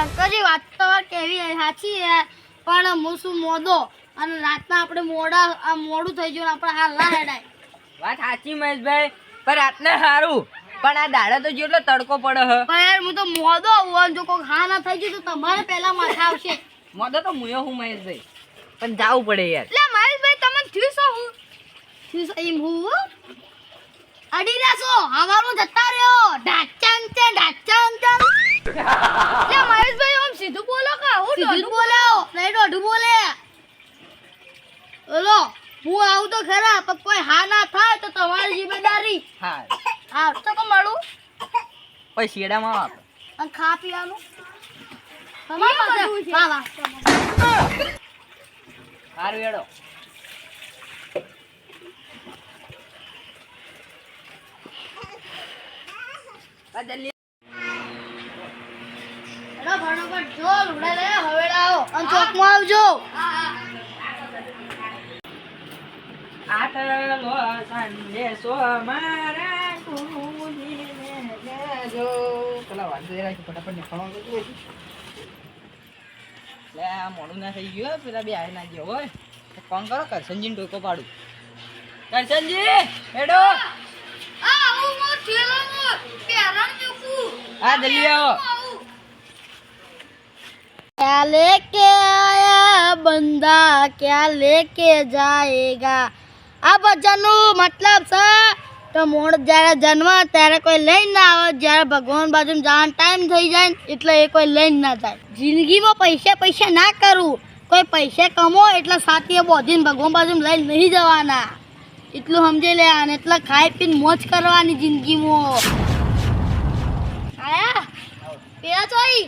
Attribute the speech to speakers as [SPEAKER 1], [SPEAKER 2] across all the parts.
[SPEAKER 1] શંકરજી વાત તો કેવી સાચી છે પણ હું શું મોદો અને રાતના આપણે મોડું થઈ ગયું આપણે હાલ ના હેડાય
[SPEAKER 2] વાત સાચી મહેશભાઈ પણ રાતને સારું પણ આ દાડા તો જેટલો તડકો પડે હ
[SPEAKER 1] પણ યાર હું તો મોદો આવું જો કોઈ હા ના થઈ ગયું તો તમારે પહેલા માથા આવશે
[SPEAKER 2] મોદો તો મુયો હું મહેશભાઈ પણ જાવું પડે યાર
[SPEAKER 1] એટલે મહેશભાઈ તમે થયું શું એમ હું અડી રાસો હવાનું જતા રહ્યો ઢાચંગ છે ઢાચંગ એટલે મહેશભાઈ આમ સીધું બોલો કે હું સીધું બોલો નહીં દોઢું બોલે બોલો હું આવું તો ખરા પણ કોઈ હા ના થાય તો તમારી જિમ્મેદારી
[SPEAKER 2] હા
[SPEAKER 1] હા તો મળું
[SPEAKER 2] પછી શેડામાં વાપર
[SPEAKER 1] અને ખા પીવાનું તમારી પાસે વાહ વાહ
[SPEAKER 2] સારું હેડો જલ્દી
[SPEAKER 1] એનો ફટાફટ જો લુગડા લે હવેડા આવો અને ચોકમાં આવજો
[SPEAKER 2] આટલો સંદેશો મારા કુદીને લેજો પેલા વાંધો જરા ફટાફટ નીકળવાનું હતું લે આ મોડું ના થઈ ગયું પેલા બે આવી ના ગયો હોય કોણ કરો કરશનજીને ટોકો પાડું કરશનજી હેડો
[SPEAKER 1] હું થેલામાં પેરણ ચૂકું
[SPEAKER 2] હા જલ્દી આવો
[SPEAKER 1] क्या लेके आया बंदा क्या लेके जाएगा આ બધાનું મતલબ છે તો મોડ જ્યારે જન્મ ત્યારે કોઈ લઈને ના આવે જ્યારે ભગવાન બાજુ જવાનો ટાઈમ થઈ જાય ને એટલે એ કોઈ લઈને ના જાય જિંદગીમાં પૈસા ના કરવું કોઈ પૈસા કમો એટલે સાથીએ બોધીને ભગવાન બાજુ લઈને નહીં જવાના એટલું સમજી લે અને એટલે ખાઈ પીને મોજ કરવાની જિંદગીમાં આયા પેલા ચોઈ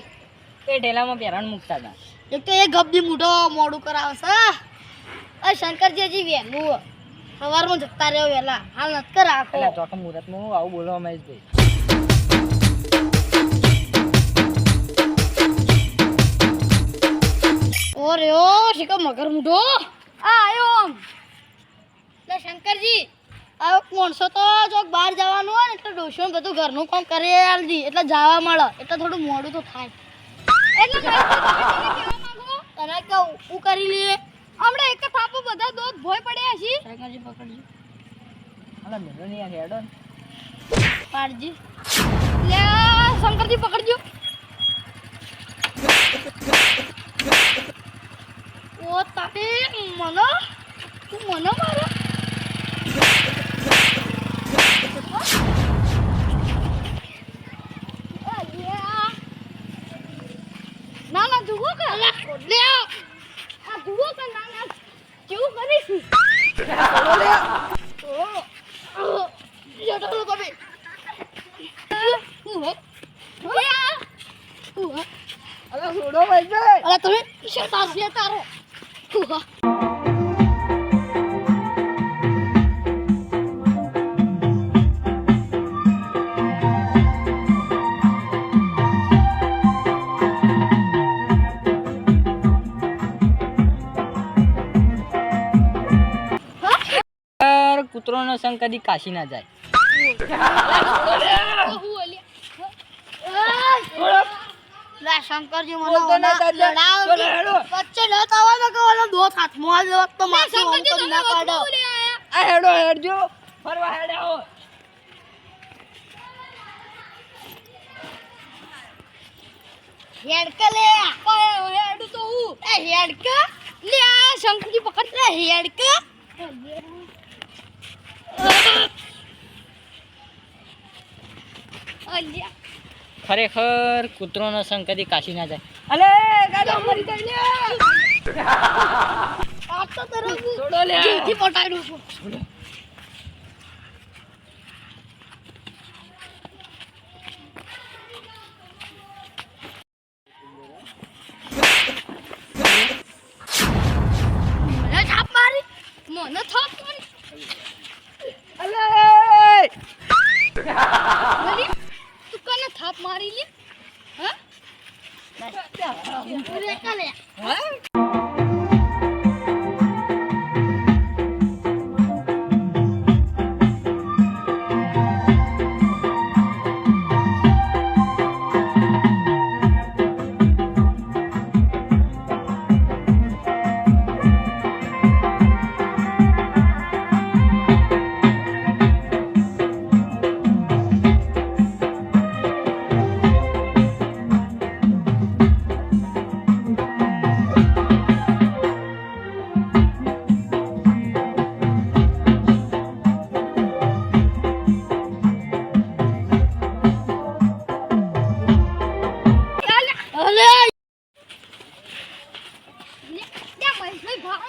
[SPEAKER 2] એ ઢેલામાં પેરણ મૂકતા હતા
[SPEAKER 1] એક તો એ ગબ્દી મૂઢો મોડું કરાવશે અ શંકરજી હજી વહેલું સવારમાં જતા રહ્યો વહેલા હાલ નથી કર રાખો
[SPEAKER 2] પેલા ચોથા મુહૂર્તમાં હું આવું બોલવા મહેશભાઈ
[SPEAKER 1] ઓ રહ્યો શીખો મગર મૂઢો આ આવ્યો આમ એટલે શંકરજી આ માણસો તો જો બહાર જવાનું હોય ને એટલે ડોશો બધું ઘરનું કામ કરી આલજી એટલે જવા મળે એટલે થોડું મોડું તો થાય એટલે તને કહું હું કરી લઈએ હમણાં એક થાપો બધા દોત ભોય પડ્યા છે
[SPEAKER 2] સાયકલજી પકડજો અલા મેલો નહીં આ હેડો
[SPEAKER 1] પાડજી લે શંકરજી પકડજો ઓ તાતે મને તું મને મારે ના ના જુઓ કે લે આ જુઓ કે ના ના કેવું કરીશ
[SPEAKER 2] બોલો લે
[SPEAKER 1] ઓ યડો તમે
[SPEAKER 2] અલા છોડો મહેશભાઈ
[SPEAKER 1] અલા તમે શેતાર છે તારો
[SPEAKER 2] કૂતરોનો સંગ કદી કાશી ના જાય
[SPEAKER 1] શંકરજી
[SPEAKER 2] બોલતો ના દાદા. ચલો હેડો.
[SPEAKER 1] વચ્ચે ન થવાનો કે ઓલો દોત હાથમાં આ દેવત તો માથું આમ કરી ના કાઢો
[SPEAKER 2] આ હેડો હેડજો ફરવા હેડે આવો
[SPEAKER 1] હેડકે લે હેડું તો હું એ હેડકે લે આ શંકરજી પકડ લે હેડકે અલ્યા
[SPEAKER 2] ખરેખર કૂતરોનો સંગ કદી કાશી ના જાય અલે ગાડો મરી જાય લે
[SPEAKER 1] આ તો તરફ
[SPEAKER 2] છોડો લે
[SPEAKER 1] જીથી પટાડું છું મને થાપ મારી
[SPEAKER 2] અલે
[SPEAKER 1] અરે તું કને થાપ મારી લે હા રે કાલે
[SPEAKER 2] હા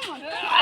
[SPEAKER 1] મોટો